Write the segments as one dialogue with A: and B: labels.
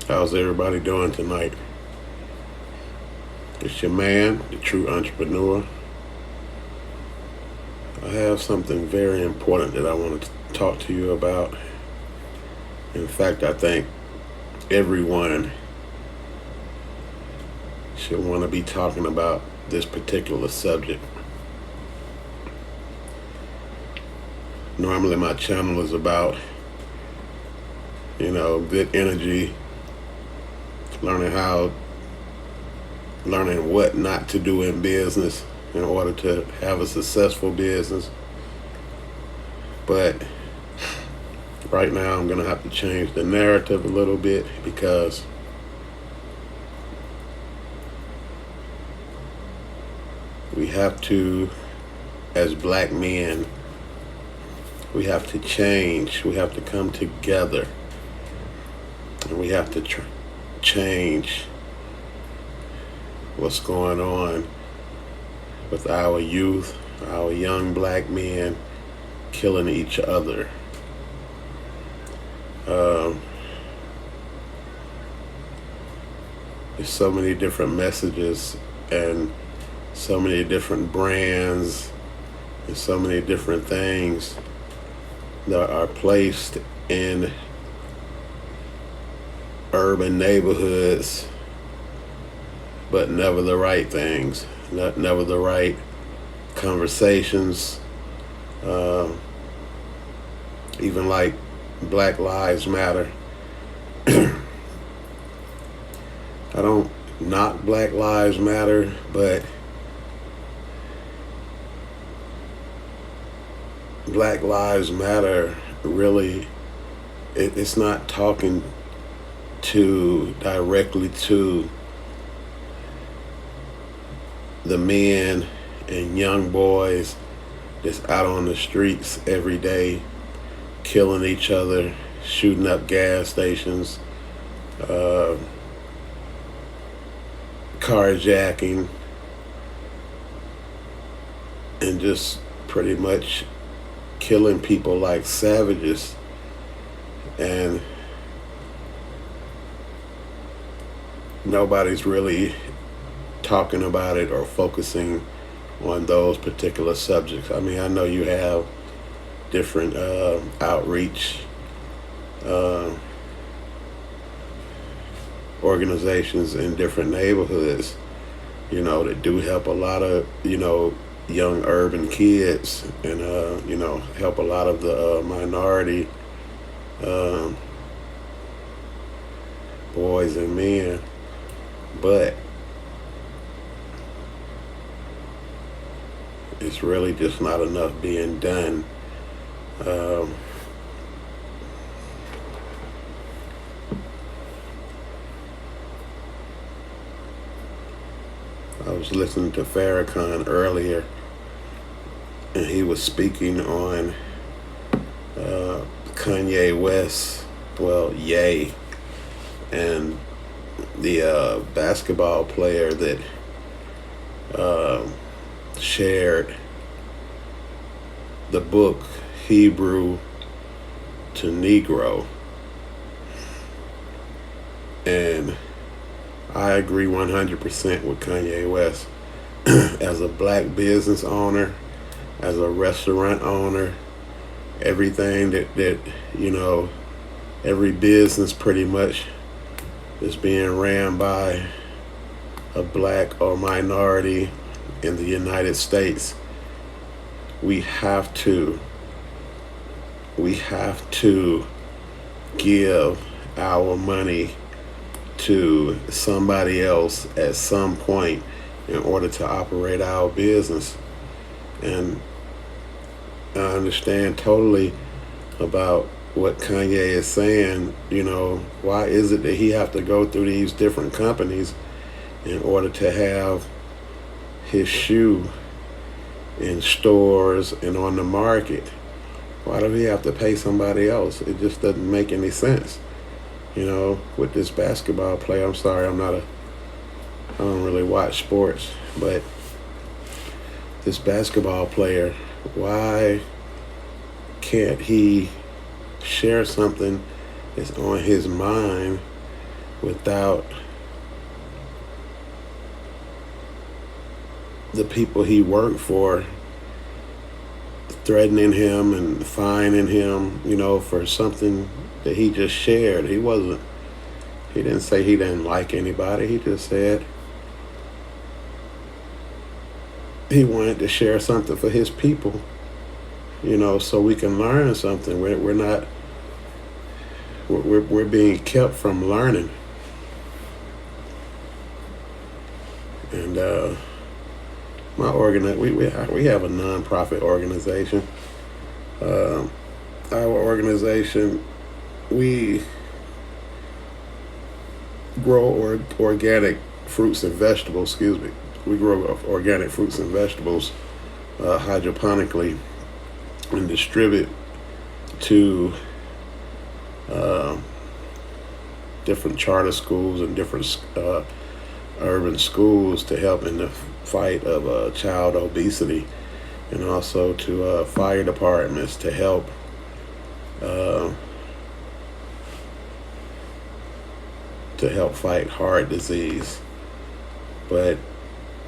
A: How's everybody doing tonight? It's your man, the true entrepreneur. I have something very important that I want to talk to you about. In fact, I think everyone should want to be talking about this particular subject. Normally, my channel is about, good energy, learning learning what not to do in business in order to have a successful business. But right now, I'm going to have to change the narrative a little bit because we have to, as black men, we have to change. We have to come together. And we have to change what's going on with our youth, our young black men killing each other. There's so many different messages and so many different brands and so many different things that are placed in urban neighborhoods, but never the right things, never the right conversations. Even like Black Lives Matter. I don't knock Black Lives Matter, but Black Lives Matter really, it's not talking directly to the men and young boys that's out on the streets every day, killing each other, shooting up gas stations, carjacking, and just pretty much killing people like savages. And nobody's really talking about it or focusing on those particular subjects. I mean, I know you have different outreach organizations in different neighborhoods, that do help a lot of, young urban kids and, help a lot of the minority boys and men. But it's really just not enough being done. I was listening to Farrakhan earlier, and he was speaking on Kanye West, Ye, and the basketball player that shared the book Hebrew to Negro. And I agree 100% with Kanye West. As a black business owner, as a restaurant owner, everything that every business pretty much is being ran by a black or minority in the United States. We have to give our money to somebody else at some point in order to operate our business. And I understand totally about what Kanye is saying. Why is it that he have to go through these different companies in order to have his shoe in stores and on the market? Why do he have to pay somebody else? It just doesn't make any sense. With this basketball player, I'm sorry, I don't really watch sports, but this basketball player, why can't he share something that's on his mind without the people he worked for threatening him and fining him, for something that he just shared. He didn't say he didn't like anybody. He just said he wanted to share something for his people, so we can learn something. We're being kept from learning. And we have a nonprofit organization. Our organization, we grow organic fruits and vegetables. Excuse me. We grow organic fruits and vegetables hydroponically and distribute to different charter schools and different urban schools to help in the fight of child obesity, and also to fire departments to help fight heart disease. But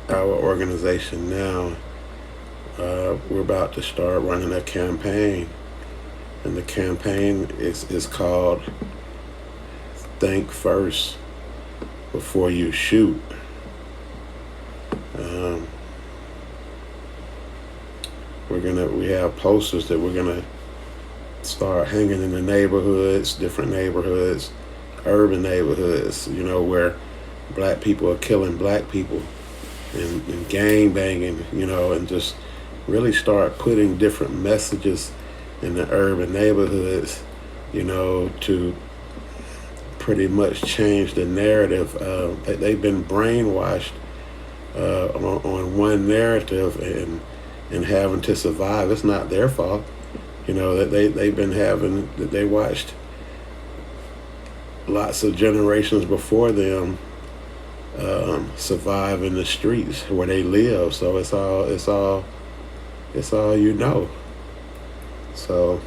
A: our organization now, we're about to start running a campaign, and the campaign is called Think First Before You Shoot. We have posters that we're gonna start hanging in the neighborhoods, different neighborhoods, urban neighborhoods, where black people are killing black people and gang banging, and just really start putting different messages in the urban neighborhoods, to pretty much change the narrative. They've been brainwashed on one narrative and having to survive. It's not their fault, that they watched lots of generations before them survive in the streets where they live. So it's all So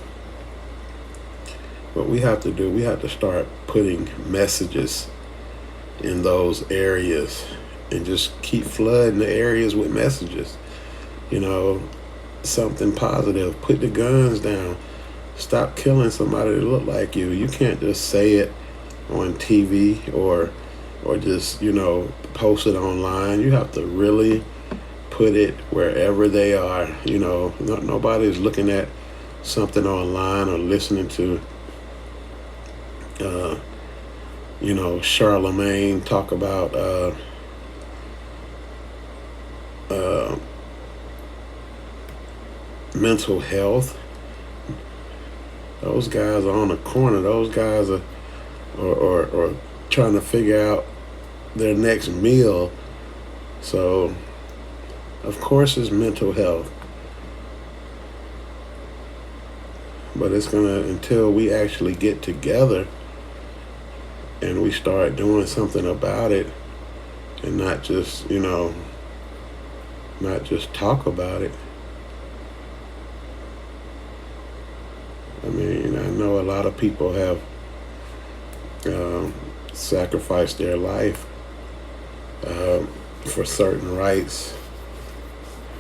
A: what we have to do, we have to start putting messages in those areas and just keep flooding the areas with messages. Something positive. Put the guns down. Stop killing somebody that look like you. You can't just say it on TV or just, post it online. You have to really put it wherever they are. Nobody's looking at something online or listening to Charlemagne talk about mental health. Those guys are on the corner. Those guys are trying to figure out their next meal. So of course it's mental health, but it's until we actually get together and we start doing something about it, and not just talk about it. I know a lot of people have sacrificed their life for certain rights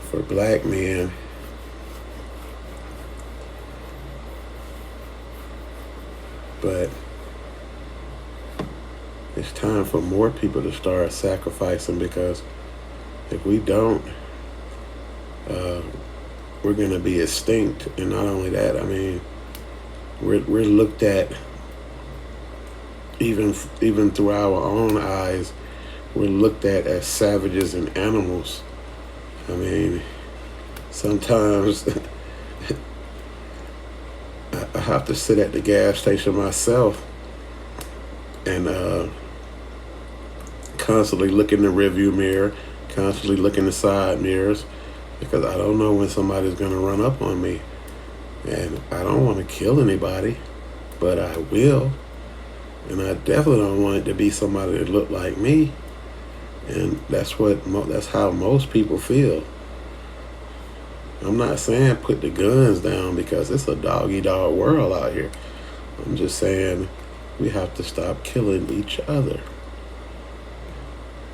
A: for black men. But it's time for more people to start sacrificing, because if we don't, we're going to be extinct. And not only that, we're looked at, even through our own eyes, we're looked at as savages and animals. Sometimes I have to sit at the gas station myself and constantly look in the rearview mirror, constantly look in the side mirrors, because I don't know when somebody's going to run up on me. And I don't want to kill anybody, but I will. And I definitely don't want it to be somebody that look like me. And that's how most people feel. I'm not saying put the guns down, because it's a dog-eat-dog world out here. I'm just saying we have to stop killing each other.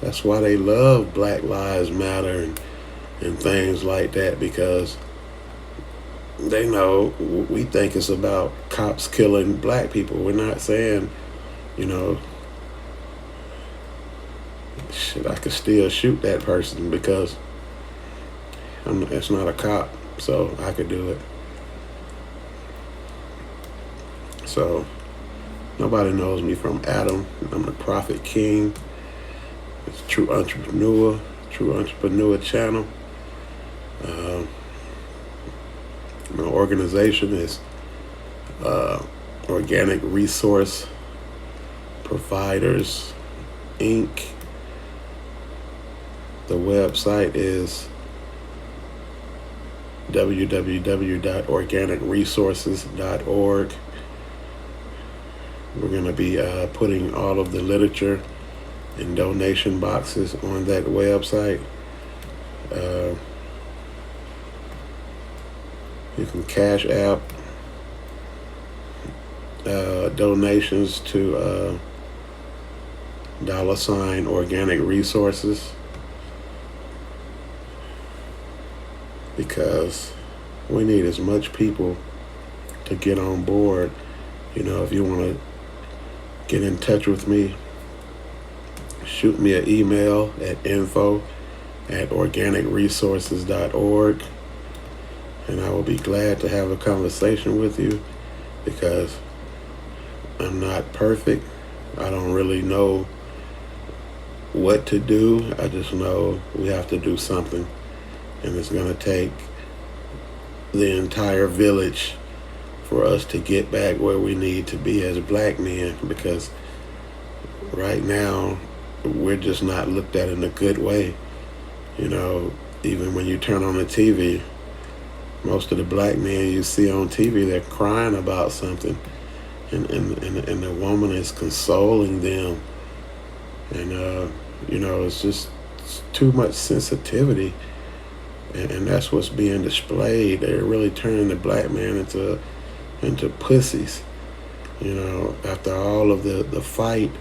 A: That's why they love Black Lives Matter and things like that, because they know we think it's about cops killing black people. We're not saying, you know, shit, I could still shoot that person because it's not a cop, so I could do it. So nobody knows me from Adam. I'm the Prophet King. It's True Entrepreneur channel. My organization is Organic Resource Providers, Inc. The website is www.organicresources.org. We're going to be putting all of the literature and donation boxes on that website. You can Cash App donations to $ Organic Resources, because we need as much people to get on board. You know, if you want to get in touch with me, shoot me an email at info@organicresources.org, and I will be glad to have a conversation with you, because I'm not perfect. I don't really know what to do. I just know we have to do something, and it's going to take the entire village for us to get back where we need to be as black men, because right now we're just not looked at in a good way. You know, even when you turn on the TV, most of the black men you see on TV, they're crying about something, and the woman is consoling them, and you know, it's too much sensitivity, and that's what's being displayed. They're really turning the black man into pussies. You know, after all of the fight,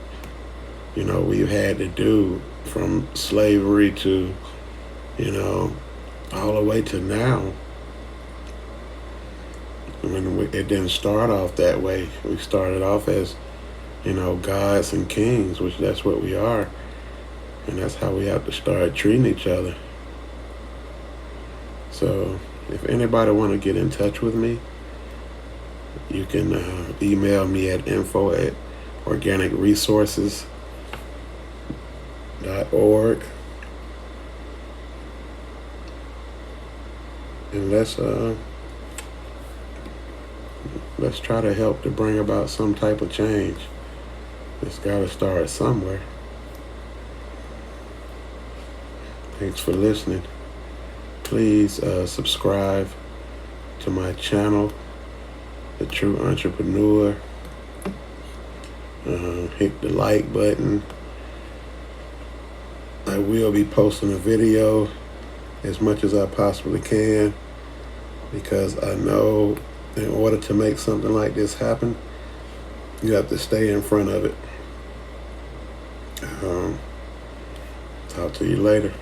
A: you know, we've had to do, from slavery to, you know, all the way to now. When it didn't start off that way. We started off as, you know, gods and kings, which that's what we are. And that's how we have to start treating each other. So if anybody want to get in touch with me, you can email me at info@organicresources.org. And let's try to help to bring about some type of change. It's got to start somewhere. Thanks for listening. Please subscribe to my channel, The True Entrepreneur. Hit the like button. I will be posting a video as much as I possibly can, because I know in order to make something like this happen, you have to stay in front of it. Talk to you later.